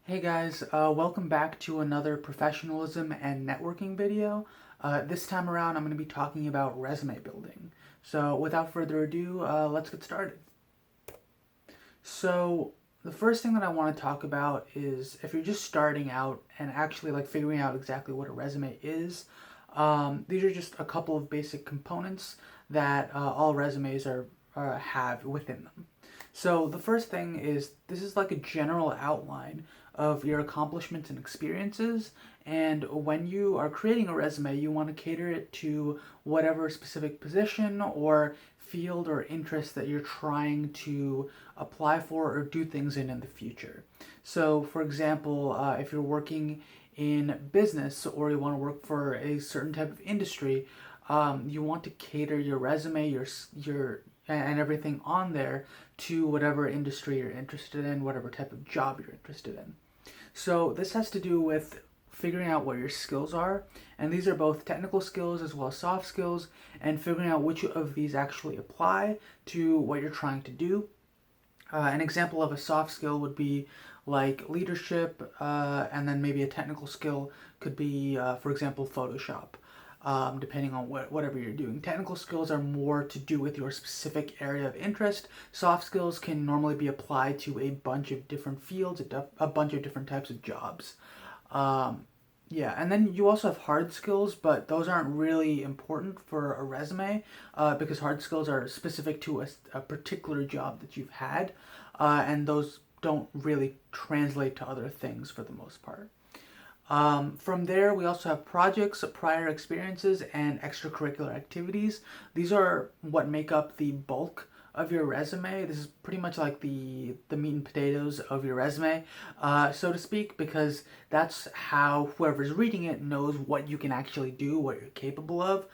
Hey guys, welcome back to another professionalism and networking video. This time around I'm going to be talking about resume building. So without further ado, let's get started. So the first thing that I want to talk about is if you're just starting out and actually like figuring out exactly what a resume is, these are just a couple of basic components that all resumes have within them. So the first thing is this is like a general outline of your accomplishments and experiences. And when you are creating a resume, you want to cater it to whatever specific position or field or interest that you're trying to apply for or do things in the future. So, for example, if you're working in business or you want to work for a certain type of industry, you want to cater your resume, your and everything on there to whatever industry you're interested in, whatever type of job you're interested in. So this has to do with figuring out what your skills are, and these are both technical skills as well as soft skills, and figuring out which of these actually apply to what you're trying to do. An example of a soft skill would be like leadership, and then maybe a technical skill could be, for example, Photoshop. Depending on whatever you're doing. Technical skills are more to do with your specific area of interest. Soft skills can normally be applied to a bunch of different fields, a bunch of different types of jobs. Um, yeah, and then you also have hard skills, but those aren't really important for a resume because hard skills are specific to a particular job that you've had, and those don't really translate to other things for the most part. From there, we also have projects, prior experiences, and extracurricular activities. These are what make up the bulk of your resume. This is pretty much like the meat and potatoes of your resume, so to speak, because that's how whoever's reading it knows what you can actually do, what you're capable of.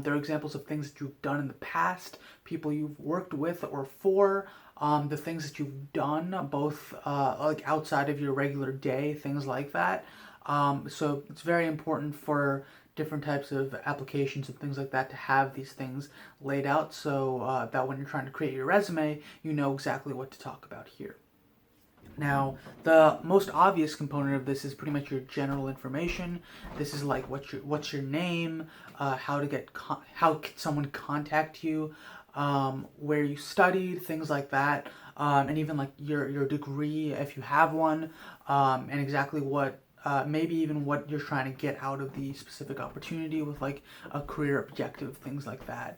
There are examples of things that you've done in the past, people you've worked with or for, the things that you've done, both like outside of your regular day, things like that. So it's very important for different types of applications and things like that to have these things laid out so that when you're trying to create your resume, you know exactly what to talk about here. Now, the most obvious component of this is pretty much your general information. This is like what's your name, how can someone contact you, where you studied, things like that, and even like your degree if you have one, and exactly what maybe even what you're trying to get out of the specific opportunity with like a career objective, things like that.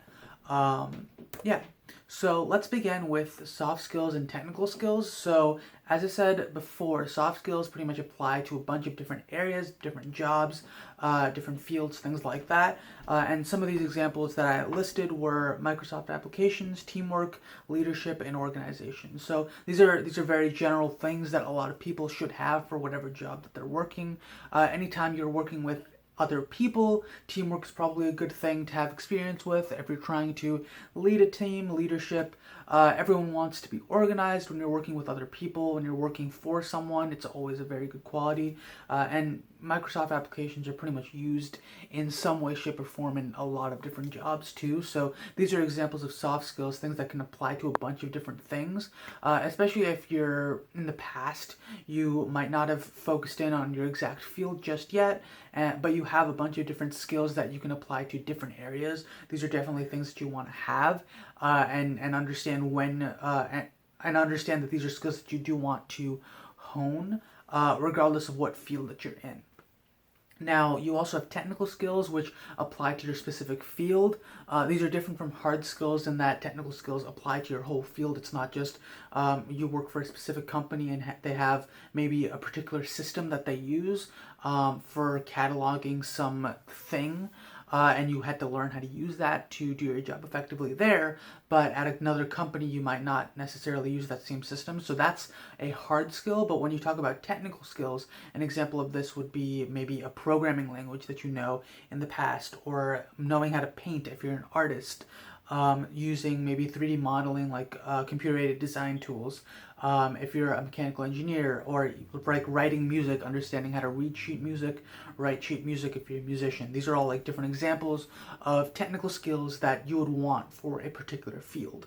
Yeah, so let's begin with soft skills and technical skills. So, as I said before, soft skills pretty much apply to a bunch of different areas, different jobs, different fields, things like that. And some of these examples that I listed were Microsoft applications, teamwork, leadership, and organization. So these are very general things that a lot of people should have for whatever job that they're working. Anytime you're working with other people, teamwork is probably a good thing to have experience with. If you're trying to lead a team, leadership, everyone wants to be organized when you're working with other people. When you're working for someone, it's always a very good quality. And Microsoft applications are pretty much used in some way, shape, or form in a lot of different jobs too. So these are examples of soft skills, things that can apply to a bunch of different things, especially if you're in the past, you might not have focused in on your exact field just yet, but you have a bunch of different skills that you can apply to different areas. These are definitely things that you want to have and understand and understand that these are skills that you do want to hone, regardless of what field that you're in. Now, you also have technical skills which apply to your specific field. These are different from hard skills in that technical skills apply to your whole field. It's not just you work for a specific company and they have maybe a particular system that they use for cataloging something. And you had to learn how to use that to do your job effectively there. But at another company, you might not necessarily use that same system. So that's a hard skill. But when you talk about technical skills, an example of this would be maybe a programming language that you know in the past, or knowing how to paint if you're an artist, using maybe 3D modeling like computer-aided design tools. If you're a mechanical engineer, or like writing music, understanding how to read sheet music, write sheet music if you're a musician. These are all like different examples of technical skills that you would want for a particular field.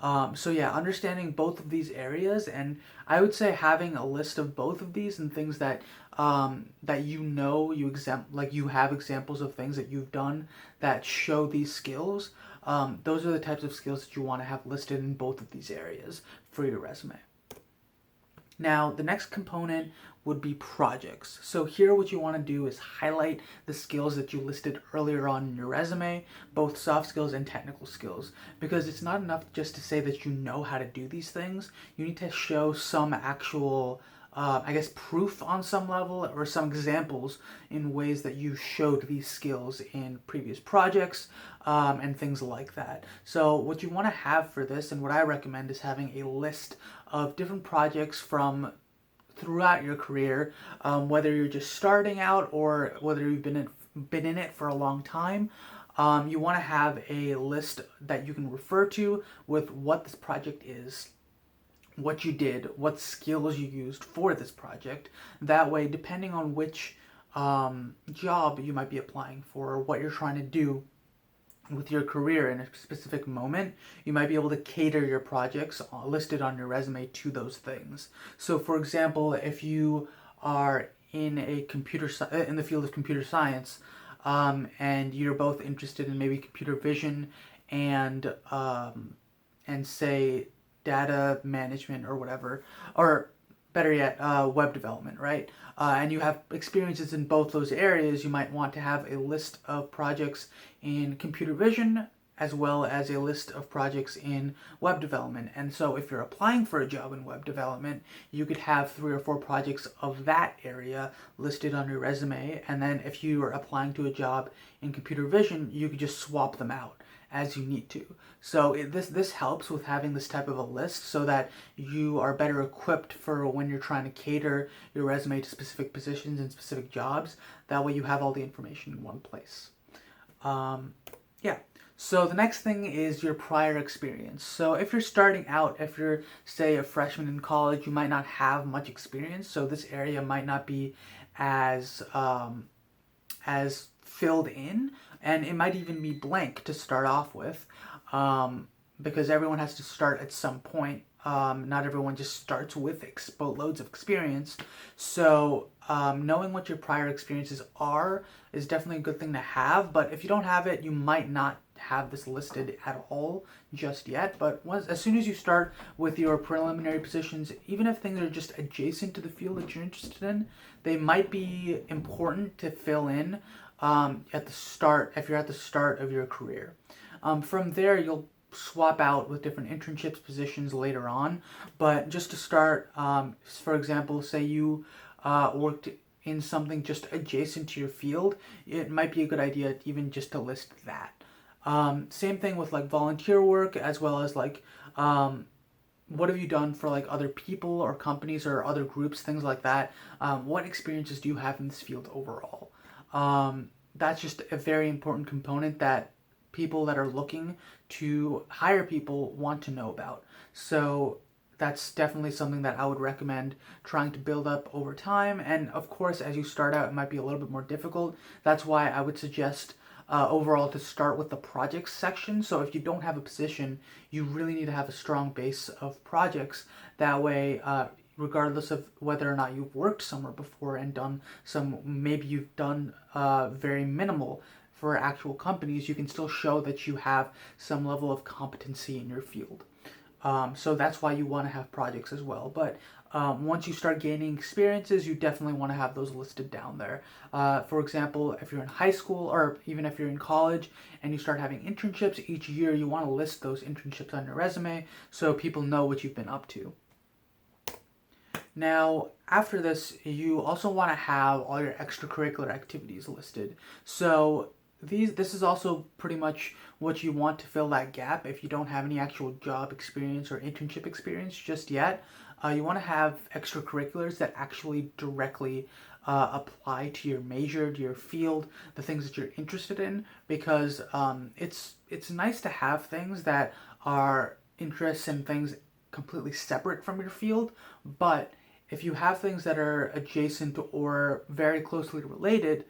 So yeah, understanding both of these areas, and I would say having a list of both of these and things that that you have examples of things that you've done that show these skills. Those are the types of skills that you want to have listed in both of these areas for your resume. Now, the next component would be projects. So here what you want to do is highlight the skills that you listed earlier on in your resume, both soft skills and technical skills, because it's not enough just to say that you know how to do these things. You need to show some actual proof on some level, or some examples in ways that you showed these skills in previous projects, and things like that. So what you want to have for this, and what I recommend, is having a list of different projects from throughout your career, whether you're just starting out or whether you've been in it for a long time. You want to have a list that you can refer to with what this project is, what you did, what skills you used for this project. That way, depending on which job you might be applying for, or what you're trying to do with your career in a specific moment, you might be able to cater your projects listed on your resume to those things. So for example, if you are in in the field of computer science, and you're both interested in maybe computer vision and say data management or whatever, or better yet, web development, right? And you have experiences in both those areas, you might want to have a list of projects in computer vision as well as a list of projects in web development. And so if you're applying for a job in web development, you could have 3 or 4 projects of that area listed on your resume. And then if you are applying to a job in computer vision, you could just swap them out as you need to. So this helps with having this type of a list, so that you are better equipped for when you're trying to cater your resume to specific positions and specific jobs. That way you have all the information in one place. Yeah. So the next thing is your prior experience. So if you're starting out, if you're, say, a freshman in college, you might not have much experience, so this area might not be as filled in, and it might even be blank to start off with, because everyone has to start at some point. Not everyone just starts with loads of experience. So knowing what your prior experiences are is definitely a good thing to have, but if you don't have it, you might not have this listed at all just yet. But as soon as you start with your preliminary positions, even if things are just adjacent to the field that you're interested in, they might be important to fill in at the start, if you're at the start of your career. From there, you'll swap out with different internships positions later on. But just to start, for example, say you worked in something just adjacent to your field, it might be a good idea even just to list that. Same thing with like volunteer work, as well as like what have you done for like other people or companies or other groups, things like that. What experiences do you have in this field overall? That's just a very important component that people that are looking to hire people want to know about. So that's definitely something that I would recommend trying to build up over time. And of course, as you start out, it might be a little bit more difficult. That's why I would suggest overall to start with the projects section. So if you don't have a position, you really need to have a strong base of projects. That way, regardless of whether or not you've worked somewhere before and done maybe you've done very minimal for actual companies, you can still show that you have some level of competency in your field. So that's why you want to have projects as well. But once you start gaining experiences, you definitely want to have those listed down there. For example, if you're in high school, or even if you're in college and you start having internships each year, you want to list those internships on your resume so people know what you've been up to. Now, after this, you also want to have all your extracurricular activities listed. So this is also pretty much what you want to fill that gap if you don't have any actual job experience or internship experience just yet. You want to have extracurriculars that actually directly apply to your major, to your field, the things that you're interested in, because it's nice to have things that are interests and things completely separate from your field, but if you have things that are adjacent or very closely related,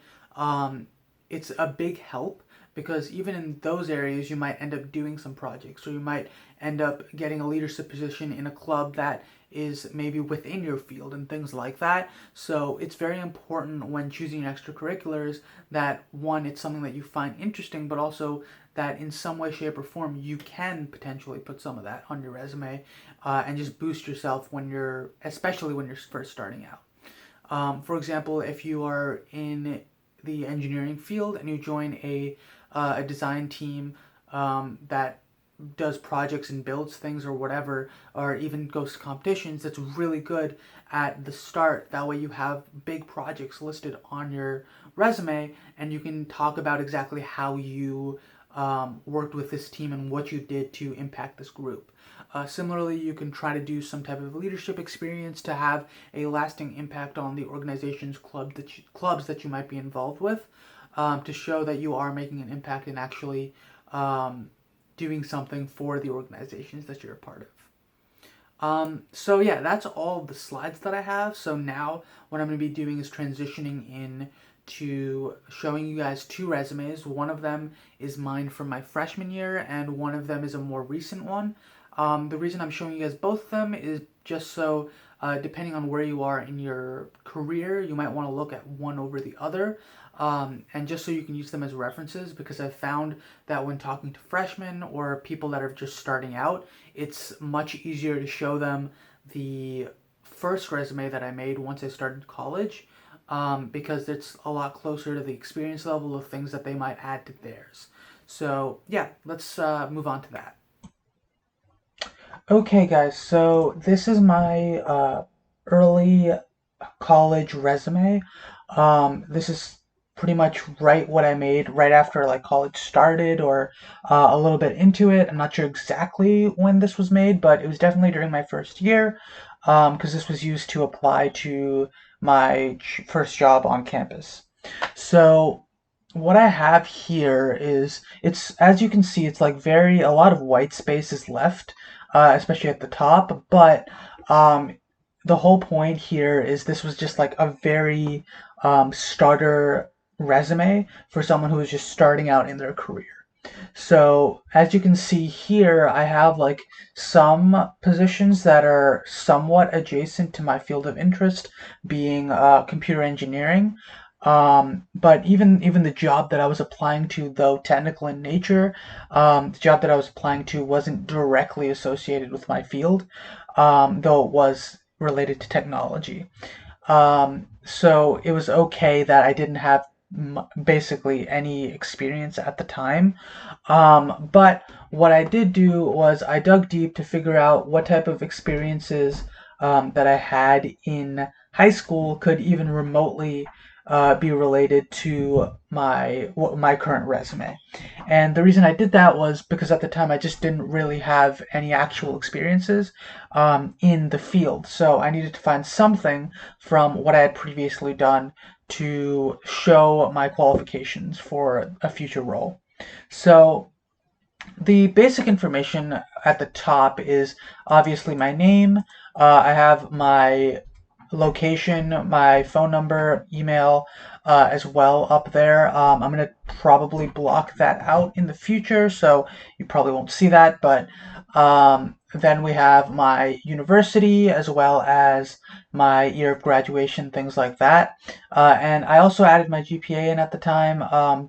it's a big help, because even in those areas you might end up doing some projects, or you might end up getting a leadership position in a club that is maybe within your field and things like that. So it's very important when choosing extracurriculars that, one, it's something that you find interesting, but also that in some way, shape, or form you can potentially put some of that on your resume, and just boost yourself when you're, especially when you're first starting out. For example, if you are in the engineering field and you join a design team that does projects and builds things or whatever, or even goes to competitions, that's really good at the start. That way you have big projects listed on your resume, and you can talk about exactly how you worked with this team and what you did to impact this group. Similarly, you can try to do some type of leadership experience to have a lasting impact on the organization's clubs that you might be involved with, to show that you are making an impact and actually doing something for the organizations that you're a part of. So yeah, that's all the slides that I have. So now what I'm going to be doing is transitioning in to showing you guys two resumes. One of them is mine from my freshman year, and one of them is a more recent one. The reason I'm showing you guys both of them is just so, depending on where you are in your career, you might want to look at one over the other, and just so you can use them as references, because I've found that when talking to freshmen or people that are just starting out, it's much easier to show them the first resume that I made once I started college, because it's a lot closer to the experience level of things that they might add to theirs. So yeah, let's move on to that. Okay, guys, so this is my early college resume. This is pretty much right what I made right after like college started, or a little bit into it. I'm not sure exactly when this was made, but it was definitely during my first year, because this was used to apply to my first job on campus. So what I have here is, it's, as you can see, it's like a lot of white space is left, especially at the top. But um, the whole point here is this was just like a very starter resume for someone who is just starting out in their career. So as you can see here, I have like some positions that are somewhat adjacent to my field of interest, being computer engineering. But even the job that I was applying to, though technical in nature, the job that I was applying to wasn't directly associated with my field, though it was related to technology. So it was okay that I didn't have basically any experience at the time. But what I did do was I dug deep to figure out what type of experiences that I had in high school could even remotely be related to my current resume. And the reason I did that was because at the time I just didn't really have any actual experiences in the field. So I needed to find something from what I had previously done to show my qualifications for a future role. So the basic information at the top is obviously my name. I have my location, my phone number, email, as well up there. I'm going to probably block that out in the future, so you probably won't see that. But then we have my university as well as my year of graduation, things like that. And I also added my GPA in at the time,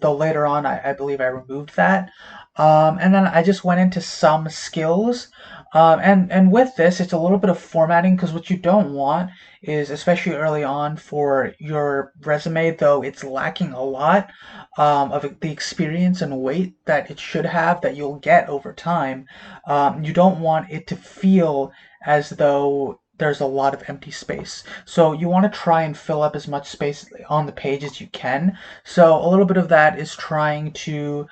though later on I believe I removed that. And then I just went into some skills. And with this, it's a little bit of formatting, because what you don't want is, especially early on for your resume, though it's lacking a lot of the experience and weight that it should have, that you'll get over time. You don't want it to feel as though there's a lot of empty space. So you want to try and fill up as much space on the page as you can. So a little bit of that is trying to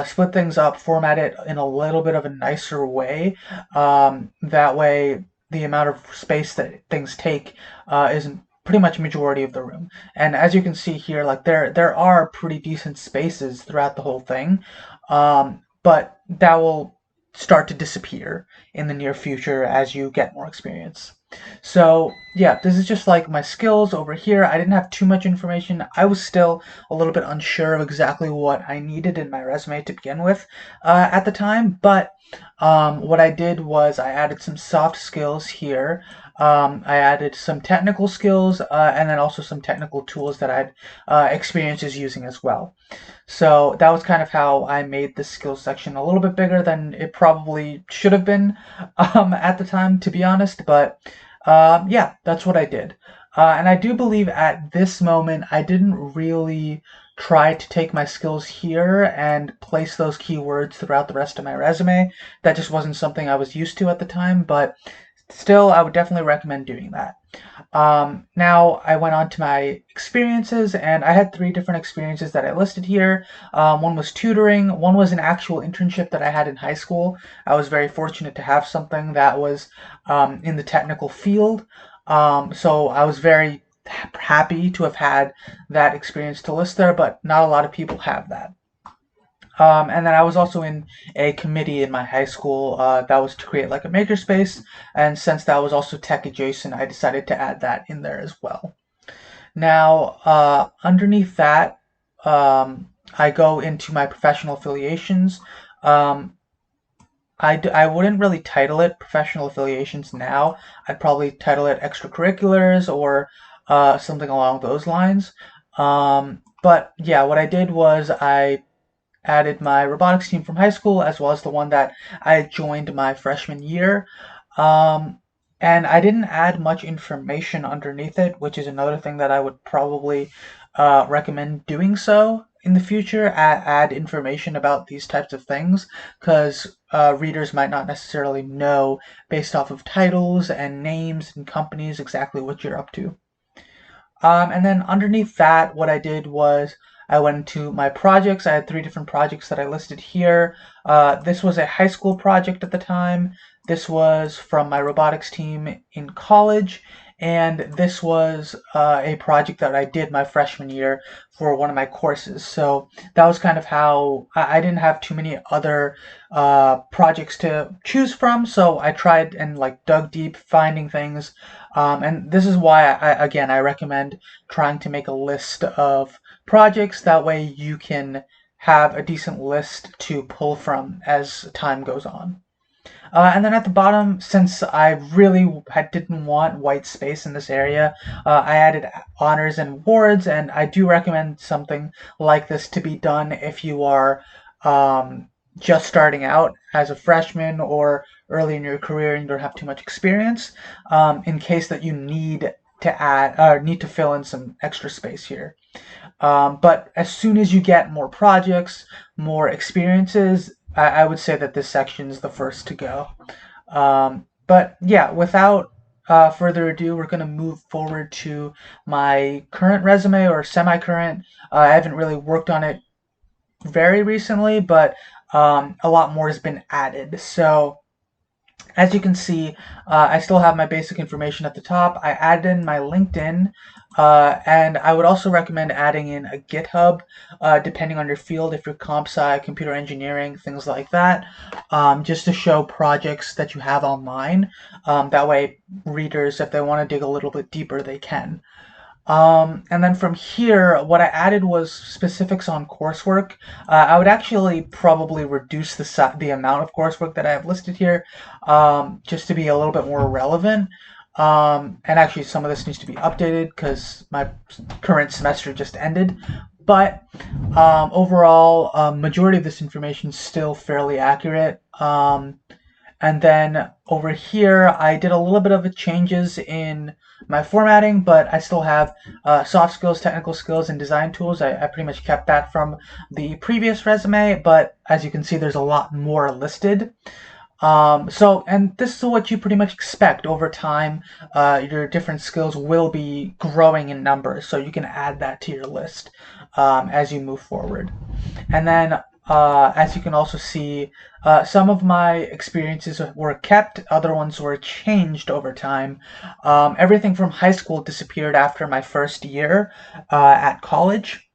split things up, format it in a little bit of a nicer way. That way, the amount of space that things take is pretty much majority of the room. And as you can see here, like there are pretty decent spaces throughout the whole thing, but that will start to disappear in the near future as you get more experience. So yeah, this is just like my skills over here. I didn't have too much information. I was still a little bit unsure of exactly what I needed in my resume to begin with at the time. But what I did was I added some soft skills here. I added some technical skills and then also some technical tools that I had experiences using as well. So that was kind of how I made the skills section a little bit bigger than it probably should have been at the time, to be honest. But yeah, that's what I did. And I do believe at this moment, I didn't really try to take my skills here and place those keywords throughout the rest of my resume. That just wasn't something I was used to at the time, but still, I would definitely recommend doing that. Now I went on to my experiences, and I had three different experiences that I listed here. One was tutoring, one was an actual internship that I had in high school. I was very fortunate to have something that was in the technical field. So I was very happy to have had that experience to list there, but not a lot of people have that. And then I was also in a committee in my high school that was to create like a makerspace. And since that was also tech adjacent, I decided to add that in there as well. Now, underneath that, I go into my professional affiliations. Um, I wouldn't really title it professional affiliations now. I'd probably title it extracurriculars or something along those lines. But yeah, what I did was I added my robotics team from high school as well as the one that I joined my freshman year. Um, and I didn't add much information underneath it, which is another thing that I would probably recommend doing so in the future. Add information about these types of things because readers might not necessarily know based off of titles and names and companies exactly what you're up to. And then underneath that, what I did was I went into my projects. I had three different projects that I listed here. This was a high school project at the time. This was from my robotics team in college. And this was a project that I did my freshman year for one of my courses. So that was kind of how I didn't have too many other projects to choose from. So I tried and like dug deep, finding things. And this is why I recommend trying to make a list of projects. That way you can have a decent list to pull from as time goes on. And then at the bottom, since I really didn't want white space in this area, I added honors and awards, and I do recommend something like this to be done if you are just starting out as a freshman or early in your career and you don't have too much experience, in case that you need to add or need to fill in some extra space here. But as soon as you get more projects, more experiences, I would say that this section is the first to go. But yeah, without further ado, we're going to move forward to my current resume or semi-current. I haven't really worked on it very recently, but a lot more has been added. So as you can see, I still have my basic information at the top. I added in my LinkedIn, and I would also recommend adding in a GitHub, depending on your field, if you're comp sci, computer engineering, things like that, just to show projects that you have online. That way, readers, if they want to dig a little bit deeper, they can. And then from here, what I added was specifics on coursework. I would actually probably reduce the amount of coursework that I have listed here, just to be a little bit more relevant. And actually, some of this needs to be updated because my current semester just ended. But overall, majority of this information is still fairly accurate. And then over here, I did a little bit of changes in my formatting, but I still have soft skills, technical skills, and design tools. I pretty much kept that from the previous resume, but as you can see, there's a lot more listed. And this is what you pretty much expect over time. Your different skills will be growing in numbers, so you can add that to your list as you move forward. And then, as you can also see, some of my experiences were kept, other ones were changed over time. Everything from high school disappeared after my first year at college.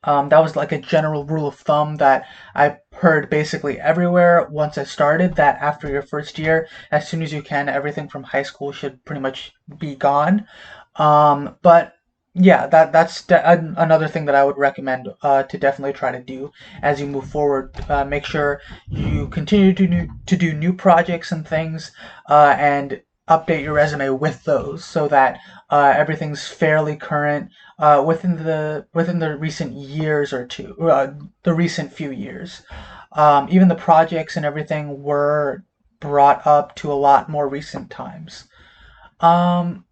That was like a general rule of thumb that I heard basically everywhere once I started, that after your first year, as soon as you can, everything from high school should pretty much be gone. But yeah, another thing that I would recommend to definitely try to do as you move forward. Make sure you continue to do new projects and things, and update your resume with those so that everything's fairly current within the recent years or two, the recent few years. Even the projects and everything were brought up to a lot more recent times. Um,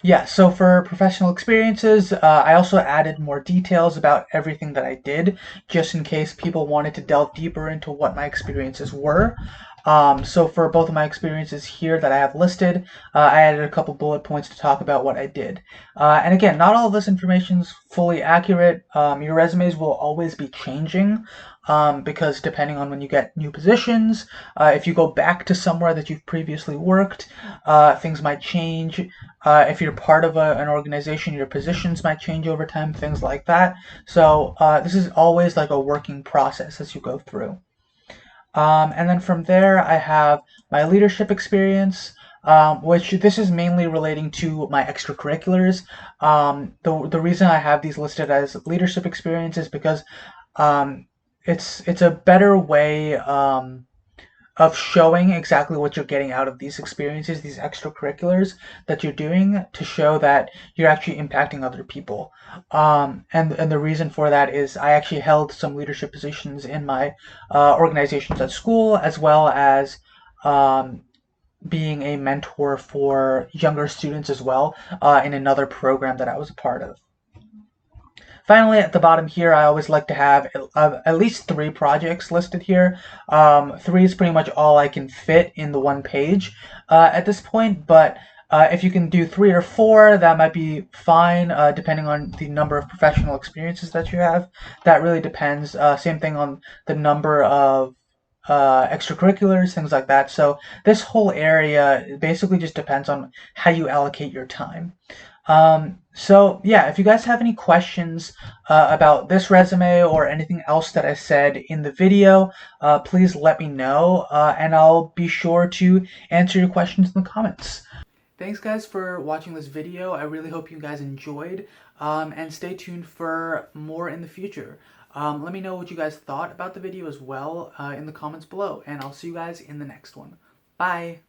yeah, so for professional experiences, I also added more details about everything that I did, just in case people wanted to delve deeper into what my experiences were. So for both of my experiences here that I have listed, I added a couple bullet points to talk about what I did. And again, not all of this information is fully accurate. Your resumes will always be changing, because depending on when you get new positions, if you go back to somewhere that you've previously worked, things might change. If you're part of an organization, your positions might change over time, things like that. So this is always like a working process as you go through. And then from there, I have my leadership experience, which this is mainly relating to my extracurriculars. The reason I have these listed as leadership experience is because um, it's a better way of showing exactly what you're getting out of these experiences, these extracurriculars that you're doing, to show that you're actually impacting other people. And the reason for that is I actually held some leadership positions in my organizations at school, as well as um, being a mentor for younger students as well, in another program that I was a part of. Finally, at the bottom here, I always like to have at least 3 projects listed here. 3 is pretty much all I can fit in the one page at this point, but if you can do 3 or 4, that might be fine, depending on the number of professional experiences that you have. That really depends. Same thing on the number of extracurriculars, things like that. So this whole area basically just depends on how you allocate your time. So yeah, if you guys have any questions about this resume or anything else that I said in the video, please let me know, and I'll be sure to answer your questions in the comments. Thanks guys for watching this video. I really hope you guys enjoyed, and stay tuned for more in the future. Let me know what you guys thought about the video as well in the comments below, and I'll see you guys in the next one. Bye!